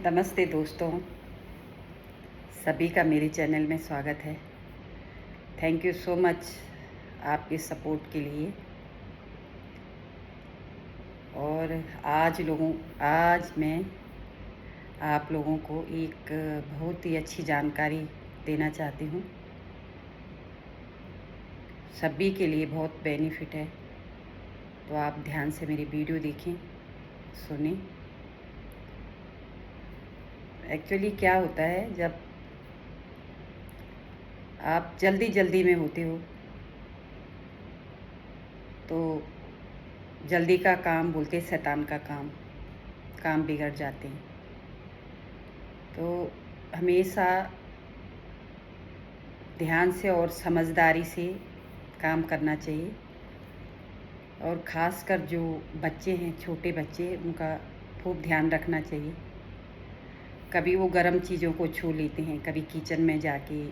नमस्ते दोस्तों, सभी का मेरे चैनल में स्वागत है। थैंक यू सो मच आपके सपोर्ट के लिए। और आज मैं आप लोगों को एक बहुत ही अच्छी जानकारी देना चाहती हूँ। सभी के लिए बहुत बेनिफिट है, तो आप ध्यान से मेरी वीडियो देखें, सुनें। एक्चुअली क्या होता है, जब आप जल्दी में होते हो तो जल्दी का काम बोलते शैतान का काम बिगड़ जाते हैं। तो हमेशा ध्यान से और समझदारी से काम करना चाहिए। और ख़ासकर जो बच्चे हैं, छोटे बच्चे, उनका खूब ध्यान रखना चाहिए। कभी वो गर्म चीज़ों को छू लेते हैं, कभी किचन में जाके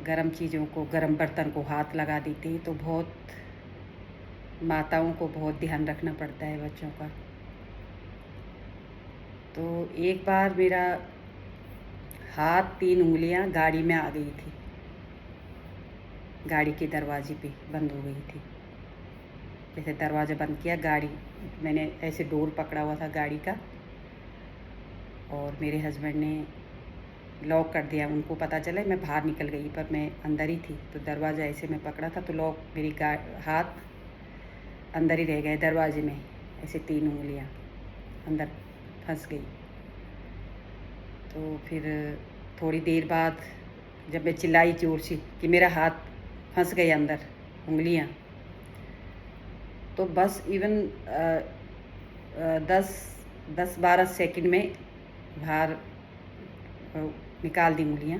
गर्म चीज़ों को, गर्म बर्तन को हाथ लगा देते हैं। तो बहुत माताओं को बहुत ध्यान रखना पड़ता है बच्चों का। तो एक बार मेरा हाथ 3 उंगलियां गाड़ी में आ गई थी, गाड़ी के दरवाजे पे बंद हो गई थी। जैसे दरवाज़ा बंद किया, गाड़ी, मैंने ऐसे डोर पकड़ा हुआ था गाड़ी का, और मेरे हस्बैंड ने लॉक कर दिया। उनको पता चला मैं बाहर निकल गई, पर मैं अंदर ही थी। तो दरवाज़ा ऐसे मैं पकड़ा था, तो लॉक, मेरी हाथ अंदर ही रह गए दरवाजे में। ऐसे 3 उंगलियां अंदर फंस गई। तो फिर थोड़ी देर बाद जब मैं चिल्लाई ज़ोर से कि मेरा हाथ फंस गए अंदर, उंगलियां, तो बस इवन 10-12 सेकंड में बाहर निकाल दी उंगलियां।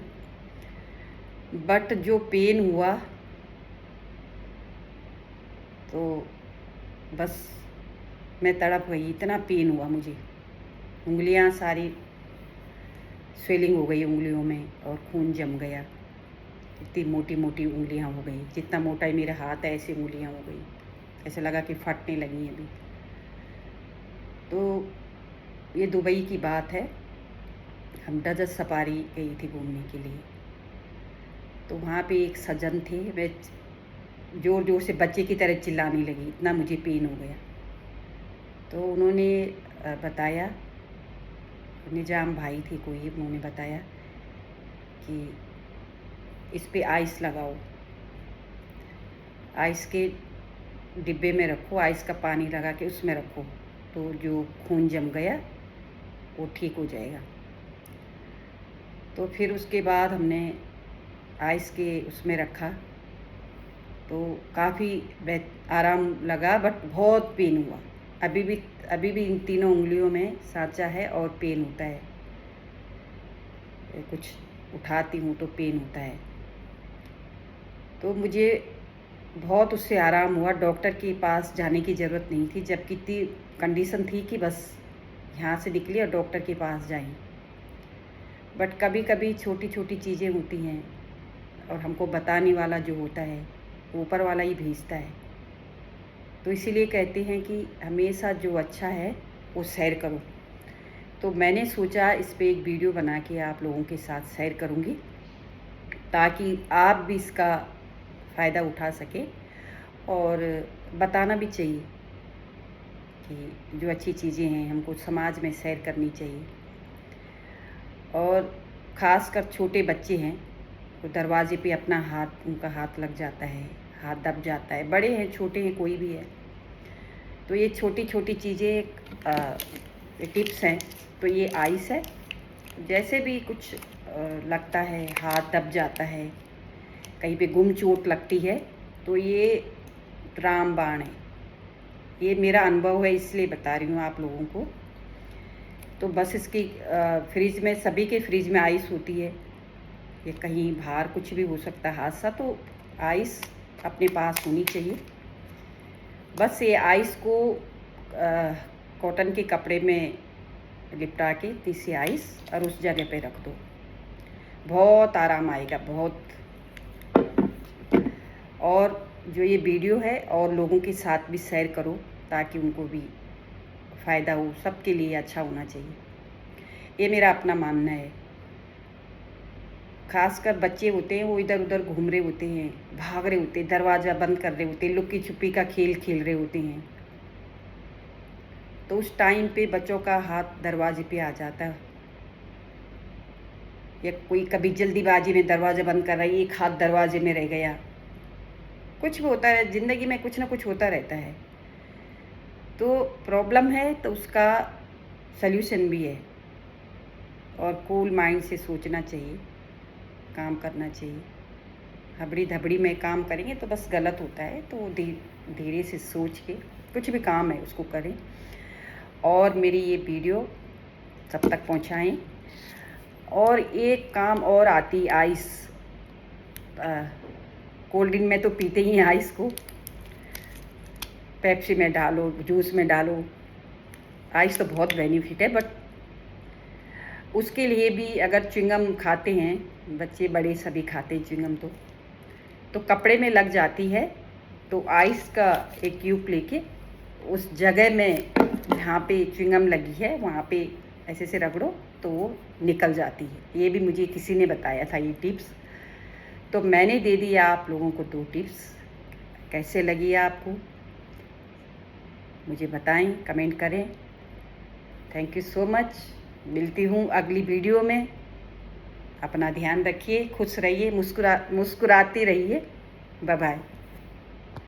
बट जो पेन हुआ, तो बस मैं तड़प गई। इतना पेन हुआ मुझे, उंगलियां सारी स्वेलिंग हो गई उंगलियों में, और खून जम गया। इतनी मोटी मोटी उंगलियां हो गई, जितना मोटा ही मेरा हाथ है ऐसी उंगलियां हो गई। ऐसे लगा कि फटने लगी अभी। तो ये दुबई की बात है। हम डेजर्ट सफारी गई थी घूमने के लिए। तो वहाँ पे एक सज्जन थे। मैं ज़ोर ज़ोर से बच्चे की तरह चिल्लाने लगी, इतना मुझे पेन हो गया। तो उन्होंने बताया, निजाम भाई थे कोई, उन्होंने बताया कि इस पे आइस लगाओ, आइस के डिब्बे में रखो, आइस का पानी लगा के उसमें रखो, तो जो खून जम गया वो ठीक हो जाएगा। तो फिर उसके बाद हमने आइस के उसमें रखा, तो काफ़ी आराम लगा, बट बहुत पेन हुआ। अभी भी इन तीनों उंगलियों में सांचा है और पेन होता है। कुछ उठाती हूँ तो पेन होता है। तो मुझे बहुत उससे आराम हुआ। डॉक्टर के पास जाने की ज़रूरत नहीं थी, जबकि इतनी कंडीशन थी कि बस यहाँ से निकली और डॉक्टर के पास जाएं। बट कभी कभी छोटी छोटी चीज़ें होती हैं, और हमको बताने वाला जो होता है, ऊपर वाला ही भेजता है। तो इसीलिए कहते हैं कि हमेशा जो अच्छा है वो शेयर करो। तो मैंने सोचा इस पे एक वीडियो बना के आप लोगों के साथ शेयर करूँगी, ताकि आप भी इसका फ़ायदा उठा सकें। और बताना भी चाहिए कि जो अच्छी चीज़ें हैं हमको समाज में शेयर करनी चाहिए। और ख़ासकर छोटे बच्चे हैं, तो दरवाजे पे अपना हाथ, उनका हाथ लग जाता है, हाथ दब जाता है। बड़े हैं, छोटे हैं, कोई भी है। तो ये छोटी छोटी चीज़ें टिप्स हैं। तो ये आइस है, जैसे भी कुछ लगता है, हाथ दब जाता है, कहीं पे गुम चोट लगती है, तो ये रामबाण है। ये मेरा अनुभव है, इसलिए बता रही हूँ आप लोगों को। तो बस इसकी फ्रिज में, सभी के फ्रिज में आइस होती है। ये कहीं बाहर कुछ भी हो सकता है हादसा, तो आइस अपने पास होनी चाहिए। बस ये आइस को कॉटन के कपड़े में लिपटा के, तीसरी आइस, और उस जगह पे रख दो, बहुत आराम आएगा, बहुत। और जो ये वीडियो है और लोगों के साथ भी शेयर करो, ताकि उनको भी फ़ायदा हो। सबके लिए अच्छा होना चाहिए। ये मेरा अपना मानना है। खासकर बच्चे होते हैं, वो इधर उधर घूम रहे होते हैं, भाग रहे होते हैं, दरवाज़ा बंद कर रहे होते हैं, लुक्की छुपी का खेल खेल रहे होते हैं, तो उस टाइम पे बच्चों का हाथ दरवाजे पे आ जाता है, या कोई कभी जल्दीबाजी में दरवाज़ा बंद कर रहा है, एक हाथ दरवाजे में रह गया, कुछ भी होता है ज़िंदगी में, कुछ ना कुछ होता रहता है। तो प्रॉब्लम है तो उसका सल्यूशन भी है, और कूल माइंड से सोचना चाहिए, काम करना चाहिए। हबड़ी धबड़ी में काम करेंगे तो बस गलत होता है, तो धीरे से सोच के कुछ भी काम है उसको करें। और मेरी ये वीडियो सब तक पहुंचाएं। और एक काम और आती, आइस, कोल्ड ड्रिंक में तो पीते ही हैं आइस को, पेप्सी में डालो, जूस में डालो, आइस तो बहुत बेनिफिट है, बट उसके लिए भी अगर च्युइंगम खाते हैं बच्चे बड़े सभी खाते हैं च्युइंगम, तो कपड़े में लग जाती है, तो आइस का एक क्यूब लेके उस जगह में जहाँ पे च्युइंगम लगी है वहाँ पे ऐसे से रगड़ो तो वो निकल जाती है। ये भी मुझे किसी ने बताया था ये टिप्स, तो मैंने दे दिया आप लोगों को 2 टिप्स। कैसे लगी आपको मुझे बताएं, कमेंट करें। Thank you so much. मिलती हूँ अगली वीडियो में। अपना ध्यान रखिए, खुश रहिए, मुस्कुराती रहिए। Bye bye.